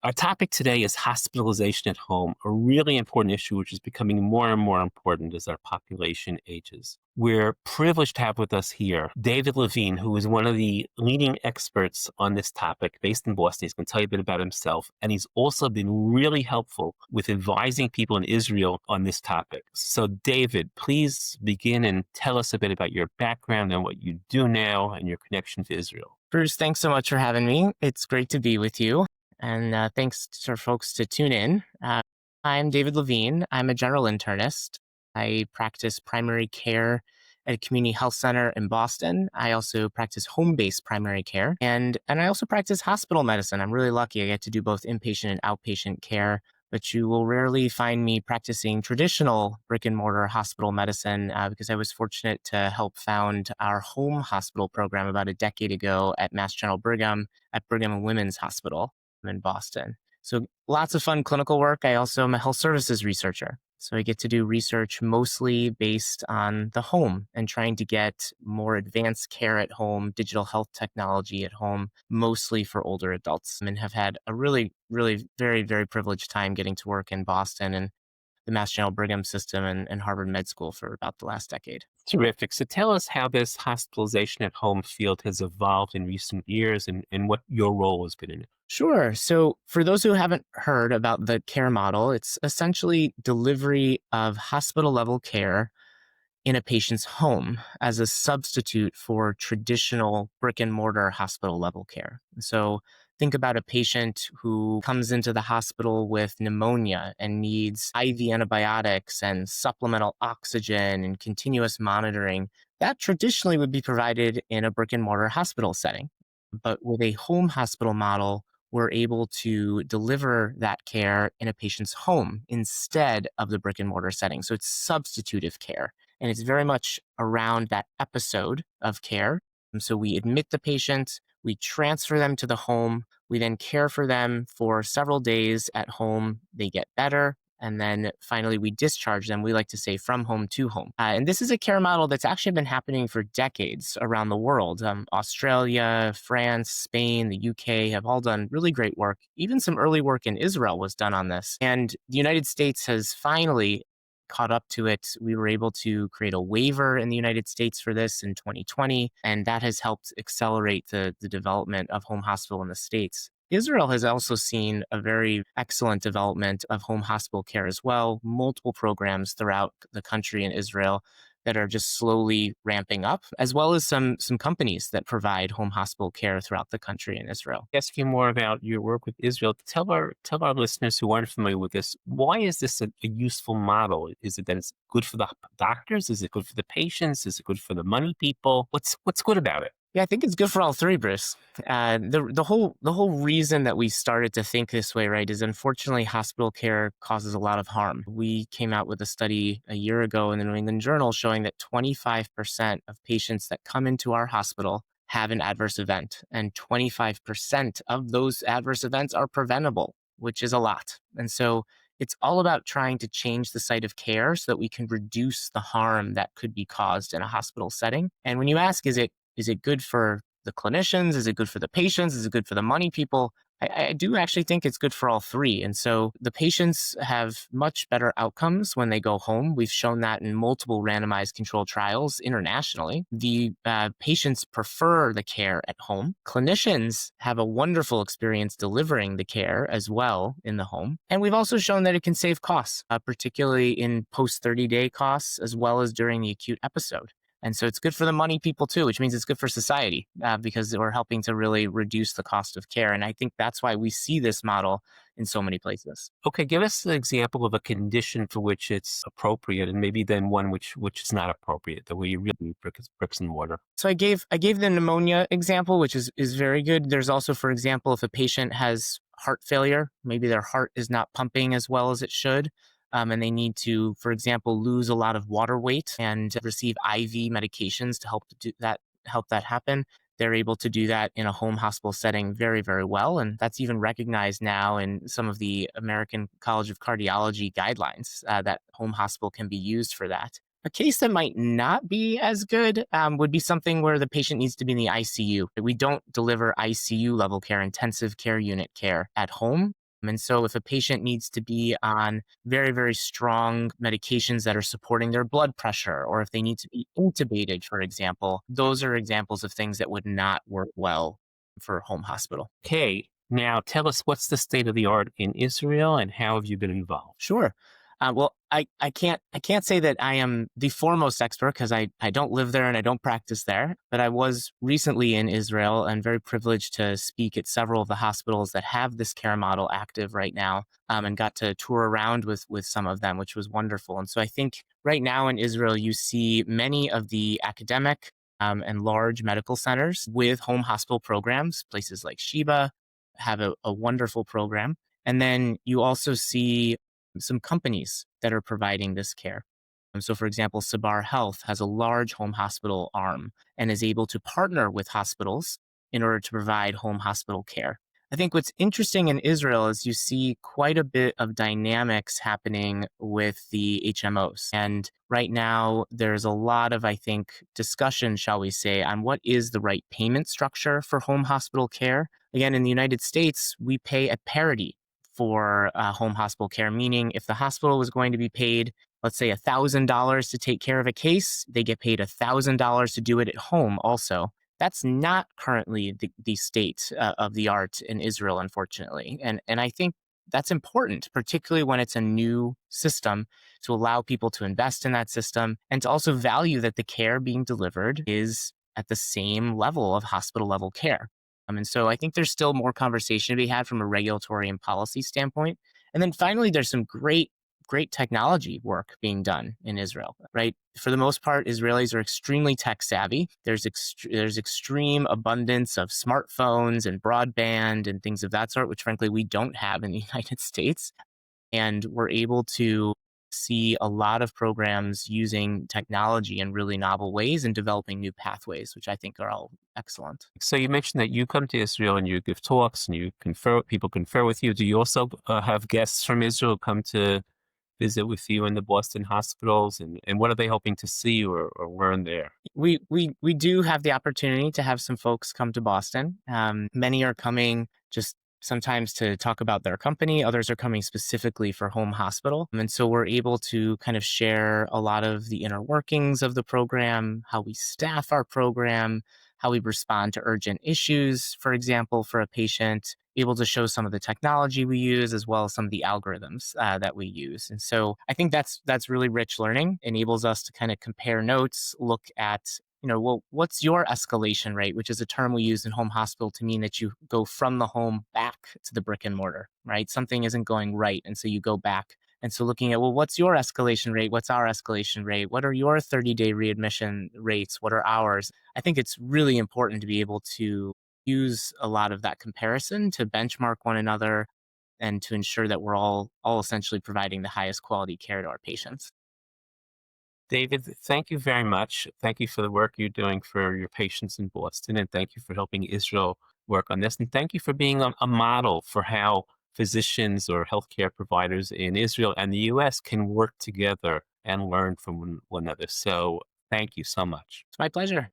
Our topic today is hospitalization at home, a really important issue which is becoming more and more important as our population ages. We're privileged to have with us here David Levine, who is one of the leading experts on this topic based in Boston. He's going to tell you a bit about himself, and he's also been really helpful with advising people in Israel on this topic. So, David, please begin and tell us a bit about your background and what you do now and your connection to Israel. Bruce, thanks so much for having me. It's great to be with you. And thanks for folks to tune in. I'm David Levine. I'm a general internist. I practice primary care at a community health center in Boston. I also practice home-based primary care, and I also practice hospital medicine. I'm really lucky. I get to do both inpatient and outpatient care, but you will rarely find me practicing traditional brick and mortar hospital medicine because I was fortunate to help found our home hospital program about a decade ago at Mass General Brigham at Brigham and Women's Hospital in Boston. So lots of fun clinical work. I also am a health services researcher. So I get to do research mostly based on the home and trying to get more advanced care at home, digital health technology at home, mostly for older adults, and have had a really, really very, very privileged time getting to work in Boston and the Mass General Brigham system and Harvard Med School for about the last decade. Terrific. So tell us how this hospitalization at home field has evolved in recent years and what your role has been in it. Sure. So for those who haven't heard about the care model, it's essentially delivery of hospital level care in a patient's home as a substitute for traditional brick and mortar hospital level care. So think about a patient who comes into the hospital with pneumonia and needs IV antibiotics and supplemental oxygen and continuous monitoring. That traditionally would be provided in a brick and mortar hospital setting. But with a home hospital model, we're able to deliver that care in a patient's home instead of the brick and mortar setting. So it's substitutive care. And it's very much around that episode of care. And so we admit the patient, we transfer them to the home, we then care for them for several days at home. They get better. And then finally, we discharge them, we like to say, from home to home. And this is a care model that's actually been happening for decades around the world. Australia, France, Spain, the UK have all done really great work. Even some early work in Israel was done on this. And the United States has finally caught up to it. We were able to create a waiver in the United States for this in 2020, and that has helped accelerate the development of home hospital in the States. Israel has also seen a very excellent development of home hospital care as well, multiple programs throughout the country in Israel that are just slowly ramping up, as well as some companies that provide home hospital care throughout the country in Israel. Ask you more about your work with Israel. Tell our listeners who aren't familiar with this, why is this a useful model? Is it that it's good for the doctors? Is it good for the patients? Is it good for the money people? What's good about it? Yeah, I think it's good for all three, Bruce. The whole reason that we started to think this way, right, is unfortunately hospital care causes a lot of harm. We came out with a study a year ago in the New England Journal showing that 25% of patients that come into our hospital have an adverse event, and 25% of those adverse events are preventable, which is a lot. And so it's all about trying to change the site of care so that we can reduce the harm that could be caused in a hospital setting. And when you ask, is it good for the clinicians? Is it good for the patients? Is it good for the money people? I do actually think it's good for all three. And so the patients have much better outcomes when they go home. We've shown that in multiple randomized controlled trials internationally. The patients prefer the care at home. Clinicians have a wonderful experience delivering the care as well in the home. And we've also shown that it can save costs, particularly in post 30-day costs, as well as during the acute episode. And so it's good for the money people too, which means it's good for society because we're helping to really reduce the cost of care. And I think that's why we see this model in so many places. Okay, give us an example of a condition for which it's appropriate, and maybe then one which is not appropriate, the way you really need bricks and mortar. So I gave the pneumonia example, which is very good. There's also, for example, if a patient has heart failure, maybe their heart is not pumping as well as it should. And they need to, for example, lose a lot of water weight and receive IV medications to help that happen. They're able to do that in a home hospital setting very, very well. And that's even recognized now in some of the American College of Cardiology guidelines that home hospital can be used for that. A case that might not be as good would be something where the patient needs to be in the ICU. We don't deliver ICU level care, intensive care unit care at home. And so, if a patient needs to be on very, very strong medications that are supporting their blood pressure, or if they need to be intubated, for example, those are examples of things that would not work well for home hospital. Okay, now tell us what's the state of the art in Israel and how have you been involved? Sure. I can't say that I am the foremost expert because I don't live there and I don't practice there. But I was recently in Israel and very privileged to speak at several of the hospitals that have this care model active right now, and got to tour around with some of them, which was wonderful. And so I think right now in Israel you see many of the academic and large medical centers with home hospital programs. Places like Sheba have a wonderful program. And then you also see some companies that are providing this care. So, for example, Sabaar Health has a large home hospital arm and is able to partner with hospitals in order to provide home hospital care. I think what's interesting in Israel is you see quite a bit of dynamics happening with the HMOs. And right now, there's a lot of, I think, discussion, shall we say, on what is the right payment structure for home hospital care. Again, in the United States, we pay at parity for home hospital care, meaning if the hospital was going to be paid, let's say, $1,000 to take care of a case, they get paid $1,000 to do it at home also. That's not currently the state of the art in Israel, unfortunately. And I think that's important, particularly when it's a new system, to allow people to invest in that system and to also value that the care being delivered is at the same level of hospital level care. And so I think there's still more conversation to be had from a regulatory and policy standpoint. And then finally, there's some great technology work being done in Israel, right? For the most part, Israelis are extremely tech savvy. There's extreme abundance of smartphones and broadband and things of that sort, which frankly we don't have in the United States. And we're able to see a lot of programs using technology in really novel ways and developing new pathways, which I think are all excellent. So you mentioned that you come to Israel and you give talks and you confer, people confer with you. Do you also have guests from Israel come to visit with you in the Boston hospitals? And what are they hoping to see or learn there? We do have the opportunity to have some folks come to Boston. Many are coming just sometimes to talk about their company. Others are coming specifically for home hospital. And so we're able to kind of share a lot of the inner workings of the program, how we staff our program, how we respond to urgent issues, for example, for a patient, able to show some of the technology we use as well as some of the algorithms that we use. And so I think that's really rich learning, enables us to kind of compare notes, look at well, what's your escalation rate, which is a term we use in home hospital to mean that you go from the home back to the brick and mortar, right? Something isn't going right. And so you go back. And so looking at, well, what's your escalation rate? What's our escalation rate? What are your 30-day readmission rates? What are ours? I think it's really important to be able to use a lot of that comparison to benchmark one another and to ensure that we're all essentially providing the highest quality care to our patients. David, thank you very much. Thank you for the work you're doing for your patients in Boston, and thank you for helping Israel work on this. And thank you for being a model for how physicians or healthcare providers in Israel and the US can work together and learn from one another. So thank you so much. It's my pleasure.